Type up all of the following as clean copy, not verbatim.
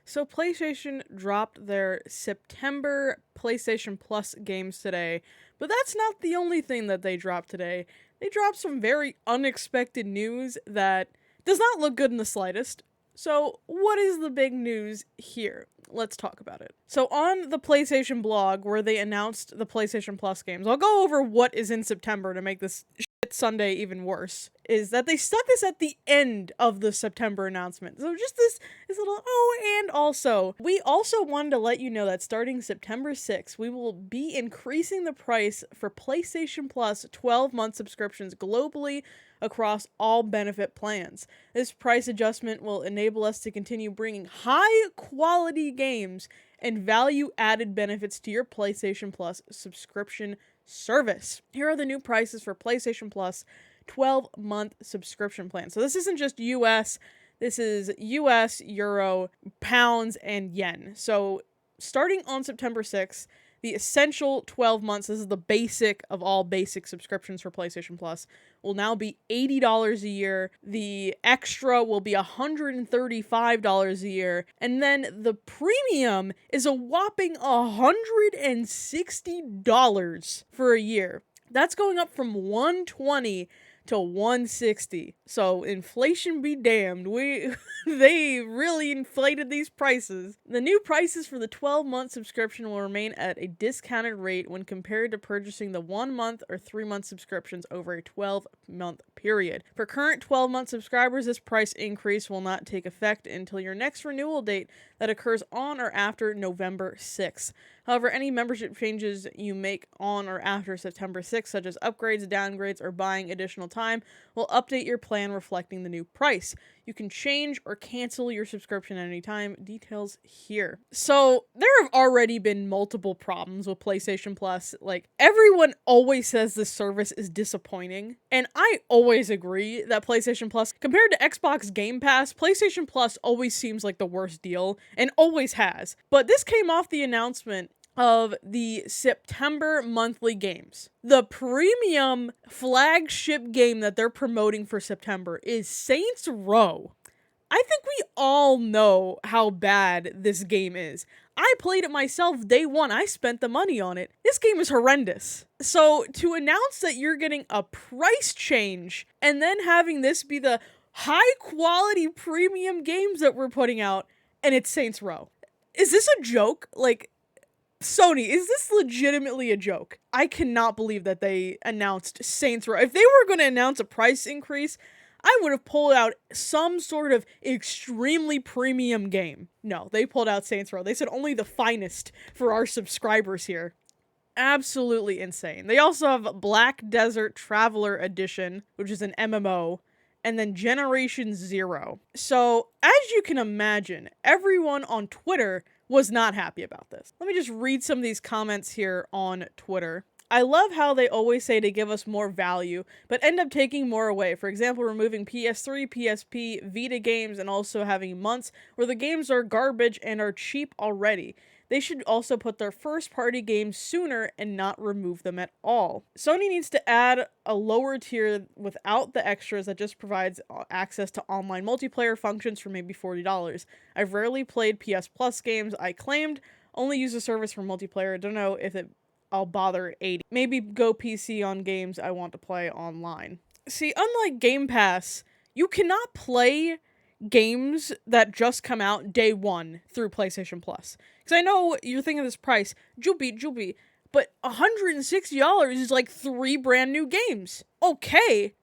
So PlayStation dropped their September PlayStation Plus games today, but that's not the only thing that they dropped today. They dropped some very unexpected news that does not look good in the slightest. So, what is the big news here? Let's talk about it. So, on the PlayStation blog where they announced the PlayStation Plus games, I'll go over what is in September to make this Sunday even worse, is that they stuck this at the end of the September announcement. So just this little and also we also wanted to let you know that starting September 6th, we will be increasing the price for PlayStation Plus 12-month subscriptions globally across all benefit plans. This price adjustment will enable us to continue bringing high quality games and value added benefits to your PlayStation Plus subscription service. Here are the new prices for PlayStation Plus 12-month subscription plan. So this isn't just US, this is US, Euro, pounds, and yen. So starting on September 6th, the essential 12 months, this is the basic of all basic subscriptions for PlayStation Plus, will now be $80 a year. The extra will be $135 a year. And then the premium is a whopping $160 for a year. That's going up from $120 to $160. So inflation be damned. They really inflated these prices. The new prices for the 12-month subscription will remain at a discounted rate when compared to purchasing the 1-month or 3-month subscriptions over a 12-month period. For current 12-month subscribers, this price increase will not take effect until your next renewal date that occurs on or after November 6th. However, any membership changes you make on or after September 6th, such as upgrades, downgrades, or buying additional time, will update your plan reflecting the new price. You can change or cancel your subscription at any time. Details here. So, there have already been multiple problems with PlayStation Plus. Like, everyone always says this service is disappointing, and I always agree that PlayStation Plus, compared to Xbox Game Pass, PlayStation Plus always seems like the worst deal, and always has. But this came off the announcement of the September monthly games. The premium flagship game that they're promoting for September is Saints Row. I think we all know how bad this game is. I played it myself day one. I spent the money on it. This game is horrendous. So to announce that you're getting a price change and then having this be the high quality premium games that we're putting out, and it's Saints Row. Is this a joke? Like, Sony, is this legitimately a joke? I cannot believe that they announced Saints Row. If they were going to announce a price increase, I would have pulled out some sort of extremely premium game. No, they pulled out Saints Row. They said only the finest for our subscribers here. Absolutely insane. They also have Black Desert Traveler Edition, which is an MMO, and then Generation Zero. So, as you can imagine, everyone on Twitter was not happy about this. Let me just read some of these comments here on Twitter. I love how they always say to give us more value, but end up taking more away. For example, removing PS3, PSP, Vita games, and also having months where the games are garbage and are cheap already. They should also put their first-party games sooner and not remove them at all. Sony needs to add a lower tier without the extras that just provides access to online multiplayer functions for maybe $40. I've rarely played PS Plus games. I claimed only use the service for multiplayer. I don't know if I'll bother at 80. Maybe go PC on games I want to play online. See, unlike Game Pass, you cannot play games that just come out day one through PlayStation Plus. Because I know you're thinking of this price, Joopy, but $160 is like 3 brand new games. Okay,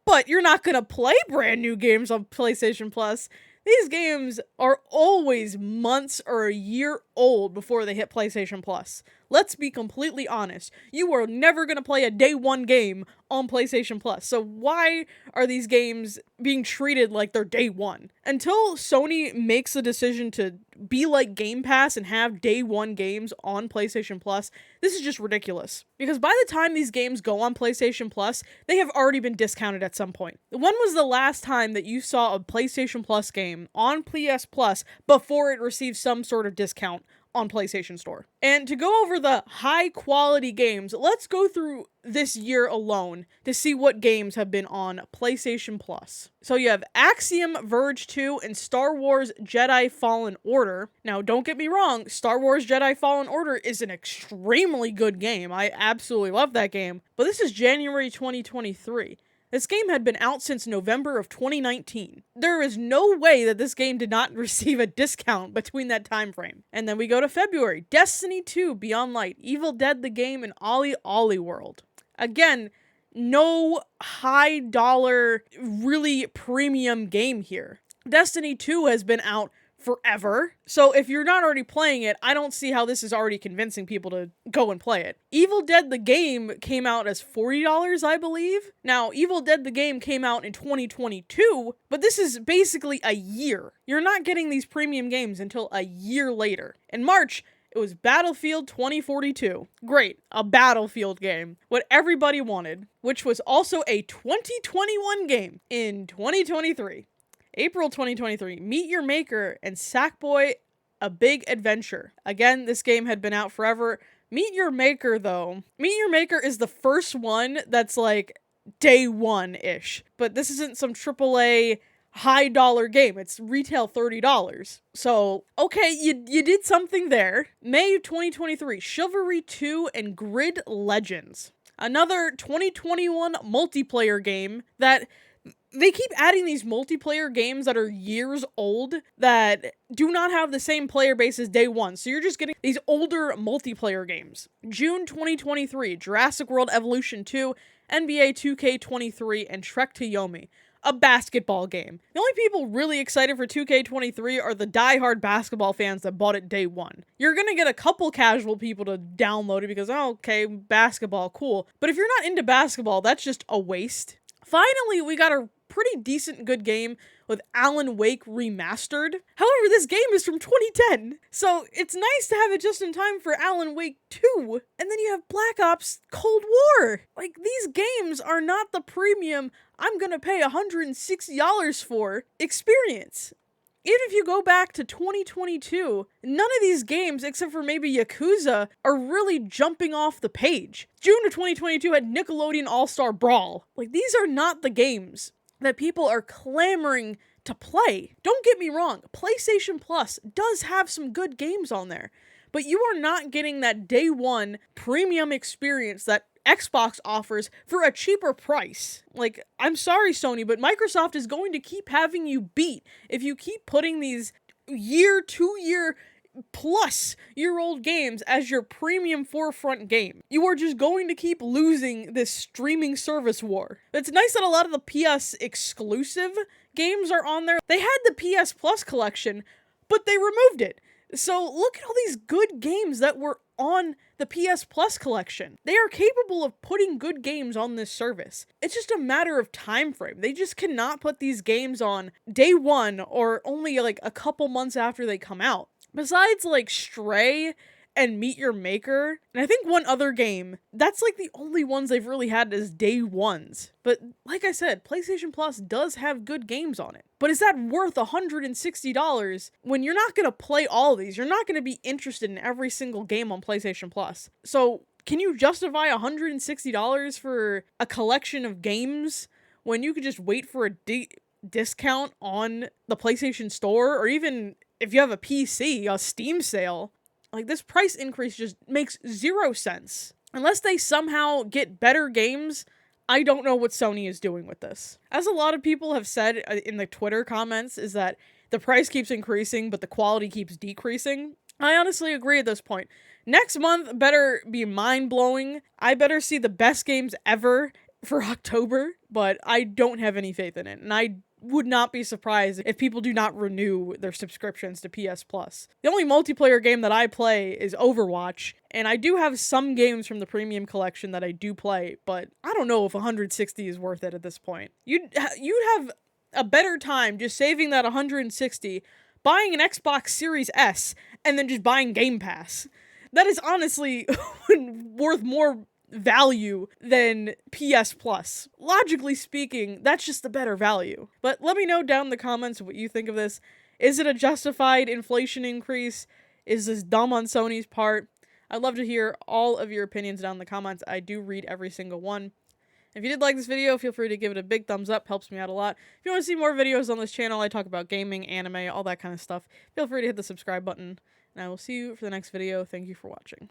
but you're not gonna play brand new games on PlayStation Plus. These games are always months or a year old before they hit PlayStation Plus. Let's be completely honest. You are never going to play a day one game on PlayStation Plus. So why are these games being treated like they're day one? Until Sony makes the decision to be like Game Pass and have day one games on PlayStation Plus, this is just ridiculous. Because by the time these games go on PlayStation Plus, they have already been discounted at some point. When was the last time that you saw a PlayStation Plus game on PS Plus before it received some sort of discount on PlayStation Store. And to go over the high quality games, let's go through this year alone to see what games have been on PlayStation Plus. So you have Axiom Verge 2 and Star Wars Jedi Fallen Order. Now, don't get me wrong, Star Wars Jedi Fallen Order is an extremely good game. I absolutely love that game. But this is January 2023. This game had been out since November of 2019. There is no way that this game did not receive a discount between that time frame. And then we go to February. Destiny 2 Beyond Light, Evil Dead the Game, and Ollie Ollie World. Again, no high dollar, really premium game here. Destiny 2 has been out forever. So if you're not already playing it, I don't see how this is already convincing people to go and play it. Evil Dead the Game came out as $40, I believe. Now, Evil Dead the Game came out in 2022, but this is basically a year. You're not getting these premium games until a year later. In March, it was Battlefield 2042. Great, a Battlefield game. What everybody wanted, which was also a 2021 game in 2023. April 2023, Meet Your Maker and Sackboy: A Big Adventure. Again, this game had been out forever. Meet Your Maker, though. Meet Your Maker is the first one that's like day one-ish. But this isn't some AAA high-dollar game. It's retail $30. So, okay, you did something there. May 2023, Chivalry 2 and Grid Legends. Another 2021 multiplayer game that... They keep adding these multiplayer games that are years old that do not have the same player base as day one. So you're just getting these older multiplayer games. June 2023, Jurassic World Evolution 2, NBA 2K23, and Trek to Yomi. A basketball game. The only people really excited for 2K23 are the die-hard basketball fans that bought it day one. You're gonna get a couple casual people to download it because, oh, okay, basketball, cool. But if you're not into basketball, that's just a waste. Finally, we got a pretty decent good game with Alan Wake Remastered. However, this game is from 2010, so it's nice to have it just in time for Alan Wake 2. And then you have Black Ops Cold War. Like, these games are not the premium I'm gonna pay $160 for experience. Even if you go back to 2022, none of these games, except for maybe Yakuza, are really jumping off the page. June of 2022 had Nickelodeon All-Star Brawl. Like, these are not the games that people are clamoring to play. Don't get me wrong, PlayStation Plus does have some good games on there, but you are not getting that day one premium experience that Xbox offers for a cheaper price. Like, I'm sorry, Sony, but Microsoft is going to keep having you beat if you keep putting these year, 2-year plus year old games as your premium forefront game. You are just going to keep losing this streaming service war. It's nice that a lot of the PS exclusive games are on there. They had the PS Plus collection, but they removed it. So look at all these good games that were on the PS Plus collection. They are capable of putting good games on this service. It's just a matter of time frame. They just cannot put these games on day one or only like a couple months after they come out. Besides like Stray and Meet Your Maker, and I think one other game, that's like the only ones they've really had as day ones. But like I said, PlayStation Plus does have good games on it. But is that worth $160 when you're not going to play all of these? You're not going to be interested in every single game on PlayStation Plus. So can you justify $160 for a collection of games when you could just wait for a discount on the PlayStation Store, or even if you have a PC, a Steam sale? Like, this price increase just makes zero sense. Unless they somehow get better games, I don't know what Sony is doing with this. As a lot of people have said in the Twitter comments, is that the price keeps increasing, but the quality keeps decreasing. I honestly agree at this point. Next month better be mind-blowing. I better see the best games ever for October, but I don't have any faith in it. And I would not be surprised if people do not renew their subscriptions to PS Plus. The only multiplayer game that I play is Overwatch, and I do have some games from the premium collection that I do play, but I don't know if 160 is worth it at this point. You'd have a better time just saving that 160, buying an Xbox Series S, and then just buying Game Pass. That is honestly worth more value than PS Plus. Logically speaking, that's just the better value. But let me know down in the comments what you think of this. Is it a justified inflation increase? Is this dumb on Sony's part? I'd love to hear all of your opinions down in the comments. I do read every single one. If you did like this video, feel free to give it a big thumbs up. Helps me out a lot. If you want to see more videos on this channel, I talk about gaming, anime, all that kind of stuff. Feel free to hit the subscribe button. And I will see you for the next video. Thank you for watching.